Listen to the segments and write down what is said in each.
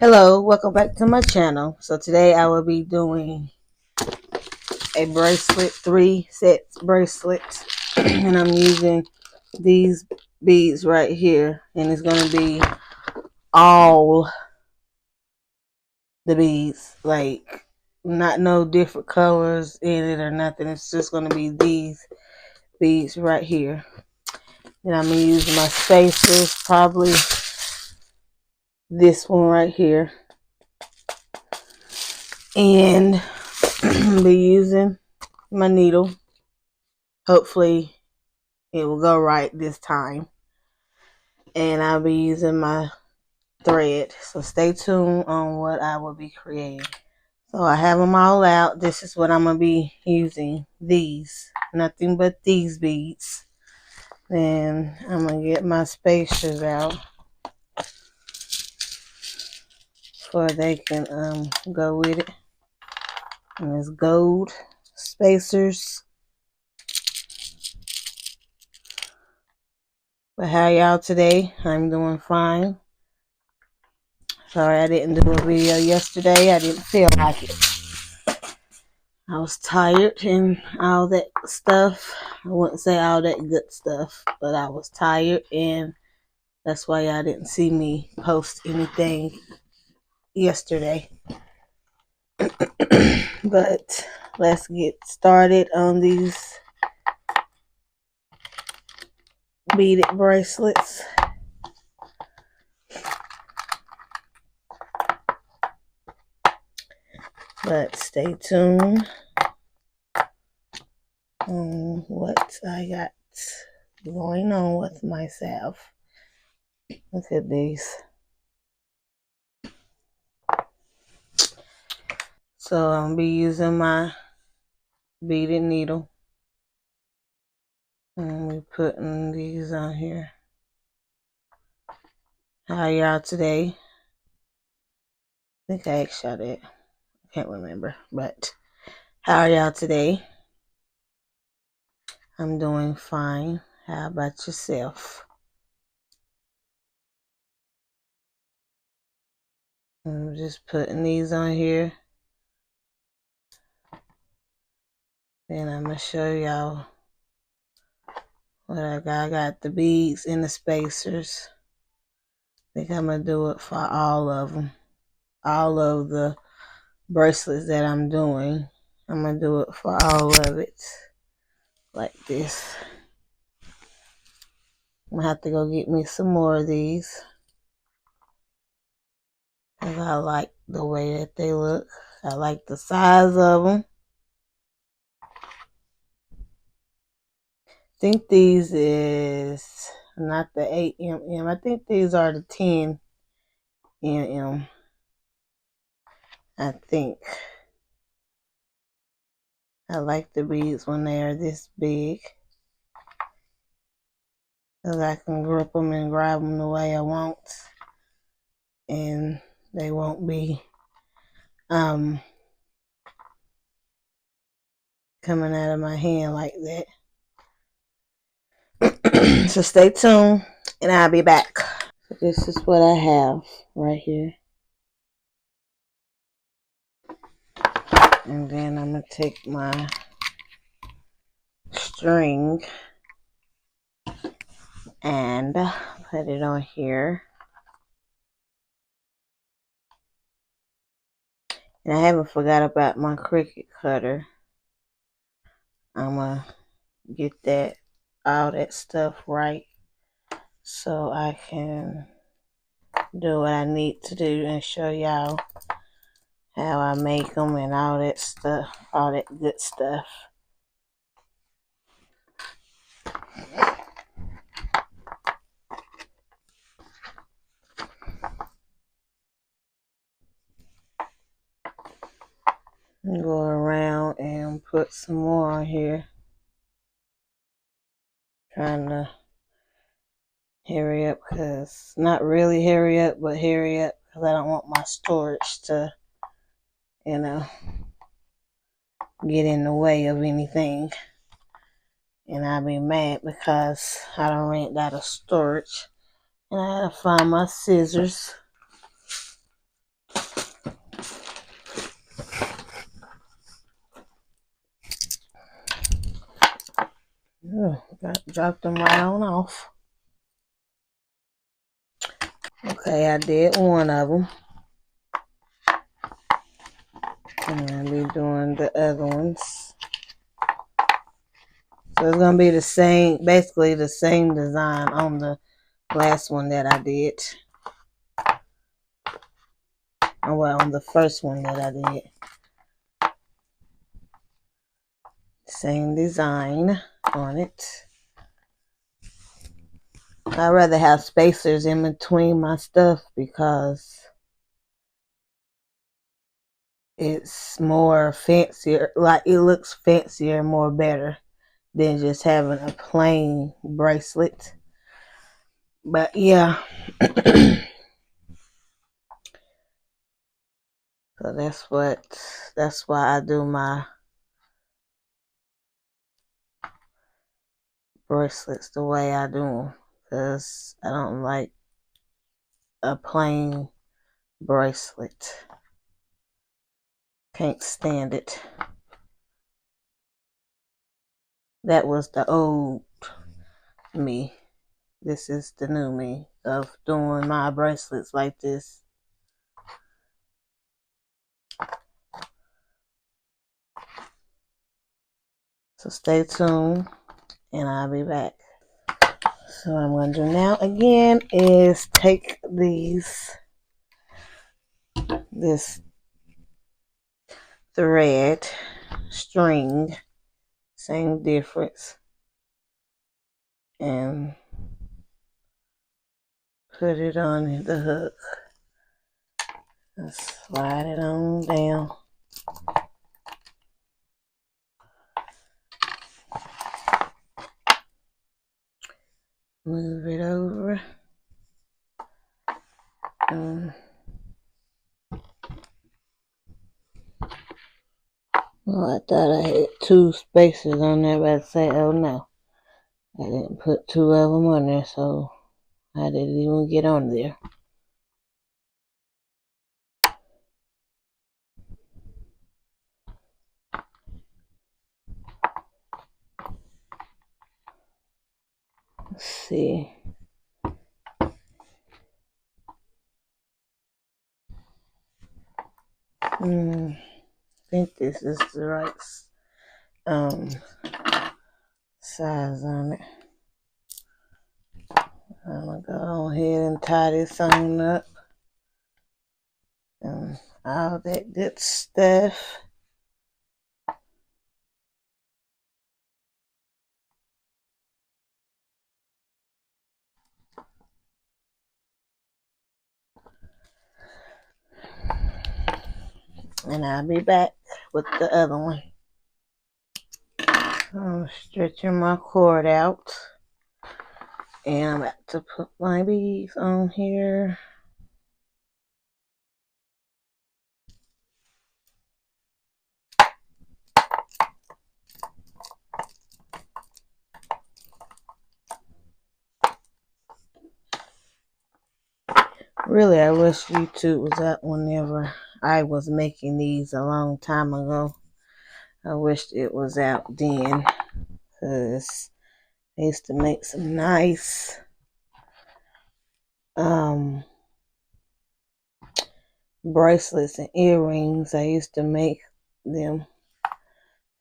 Hello, welcome back to my channel. So today I will be doing a bracelet, 3 set bracelet, and I'm using these beads right here, and it's going to be all the beads, like not no different colors in it or nothing. It's just going to be these beads right here. And I'm going to use my spacers, probably this one right here, and be using my needle. Hopefully it will go right this time. And I'll be using my thread. So stay tuned on what I will be creating. So I have them all out. This is what I'm going to be using. These. Nothing but these beads. Then I'm going to get my spacers out, so they can go with it. And it's gold spacers. But how y'all today? I'm doing fine. Sorry I didn't do a video yesterday. I didn't feel like it. I was tired and all that stuff. I wouldn't say all that good stuff, but I was tired, and that's why y'all didn't see me post anything yesterday. But let's get started on these beaded bracelets. But stay tuned on what I got going on with myself. Look at these. So I'm gonna be using my beaded needle. And we're putting these on here. How y'all today? I think I asked y'all that. I can't remember. But how are y'all today? I'm doing fine. How about yourself? I'm just putting these on here. Then I'm going to show y'all what I got. I got the beads and the spacers. I think I'm going to do it for all of them. All of the bracelets that I'm doing. I'm going to do it for all of it. Like this. I'm going to have to go get me some more of these. Because I like the way that they look. I like the size of them. I think these is not the 8mm. I think these are the 10mm. I think. I like the beads when they are this big, because I can grip them and grab them the way I want, and they won't be coming out of my hand like that. So stay tuned, and I'll be back. So this is what I have right here. And then I'm going to take my string and put it on here. And I haven't forgot about my Cricut cutter. I'm going to get that, all that stuff right, so I can do what I need to do and show y'all how I make them and all that stuff, all that good stuff. Go around and put some more on here. Trying to hurry up, because not really hurry up, but hurry up because I don't want my storage to, you know, get in the way of anything. And I'll be mad because I don't rent out of storage. And I gotta find my scissors. Dropped them right on off. Okay, I did one of them. And I'll be doing the other ones. So it's going to be the same, basically the same design on the last one that I did. Well, on the first one that I did. Same design on it. I'd rather have spacers in between my stuff because it's more fancier. Like, it looks fancier and more better than just having a plain bracelet. But yeah. So that's why I do my bracelets the way I do them, because I don't like a plain bracelet. Can't stand it. That was the old me. This is the new me of doing my bracelets like this. So stay tuned and I'll be back. So what I'm going to do now again is take this thread, string, same difference, and put it on the hook. And slide it on down. Move it over. Well, I thought I had 2 spaces on there, but I say, oh no. I didn't put 2 of them on there, so I didn't even get on there. Let's see. I think this is the right size on it. I'm gonna go on ahead and tie this on up and all that good stuff. And I'll be back with the other one. I'm stretching my cord out. And I'm about to put my beads on here. Really, I wish YouTube was up whenever I was making these a long time ago. I wished it was out then, because I used to make some nice bracelets and earrings. I used to make them.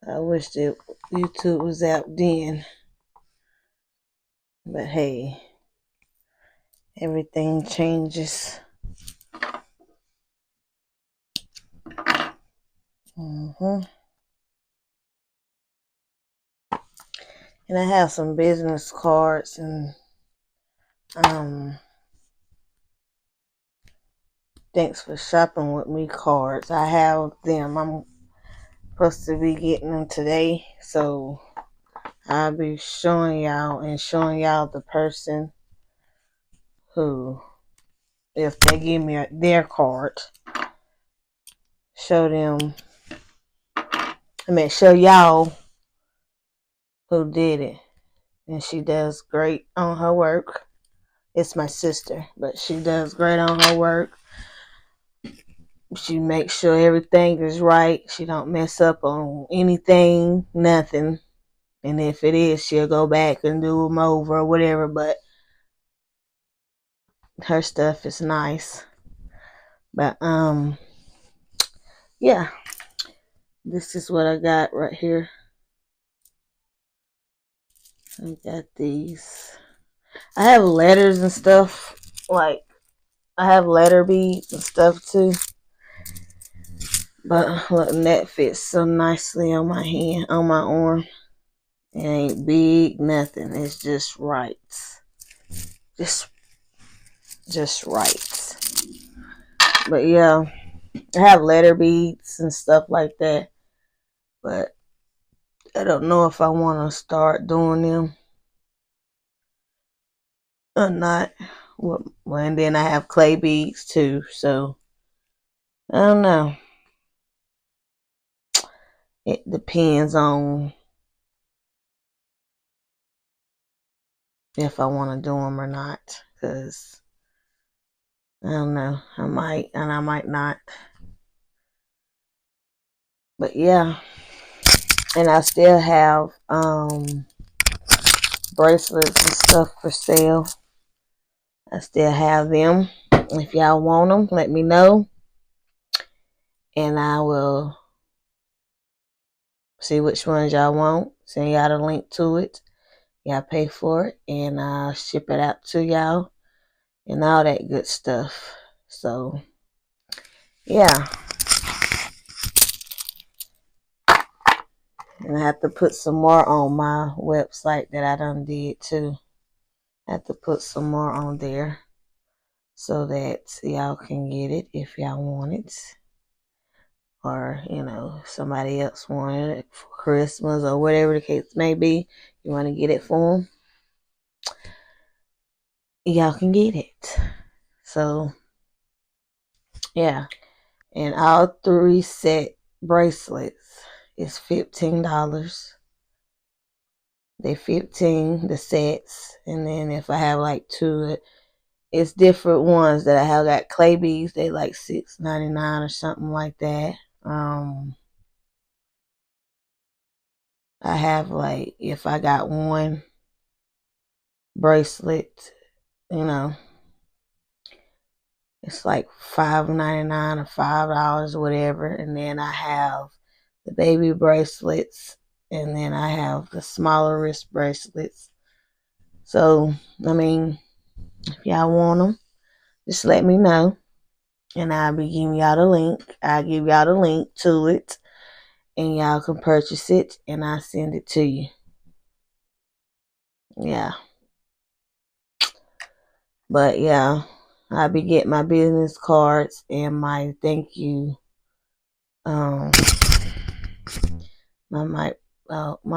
I wish that YouTube was out then. But hey, everything changes. And I have some business cards and thanks for shopping with me cards. I have them. I'm supposed to be getting them today, so I'll be showing y'all the person who, if they give me their card, show y'all who did it. And she does great on her work. It's my sister, but she does great on her work. She makes sure everything is right. She don't mess up on anything, nothing. And if it is, she'll go back and do them over or whatever. But her stuff is nice. But yeah, this is what I got right here. I got these. I have letters and stuff. Like, I have letter beads and stuff too. But look, that fits so nicely on my hand, on my arm. It ain't big, nothing. It's just right. Just right. But yeah, I have letter beads and stuff like that. But I don't know if I want to start doing them or not. Well, and then I have clay beads too. So I don't know. It depends on if I want to do them or not. Because I don't know. I might and I might not. But yeah. And I still have bracelets and stuff for sale. I still have them. If y'all want them, let me know. And I will see which ones y'all want. Send y'all the link to it. Y'all pay for it. And I'll ship it out to y'all. And all that good stuff. So, yeah. And I have to put some more on my website that I done did too. I have to put some more on there so that y'all can get it if y'all want it. Or, you know, somebody else wanted it for Christmas or whatever the case may be. You want to get it for them, y'all can get it. So, yeah. And all 3 set bracelets is $15. They're $15, the sets. And then if I have like 2, it's different ones that I have. Got clay beads, they like $6.99 or something like that. I have like, if I got one bracelet, you know, it's like $5.99 or $5 or whatever. And then I have the baby bracelets, and then I have the smaller wrist bracelets. So, I mean, if y'all want them, just let me know, and I'll be giving y'all the link. I'll give y'all the link to it, and y'all can purchase it, and I'll send it to you. Yeah. But yeah, I'll be getting my business cards and my thank you. My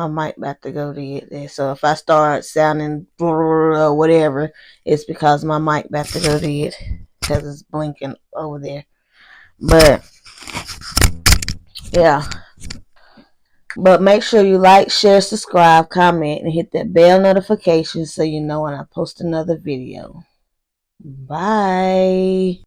mic about to go dead. So if I start sounding or whatever, it's because my mic about to go dead because it's blinking over there. But yeah. But make sure you like, share, subscribe, comment, and hit that bell notification so you know when I post another video. Bye.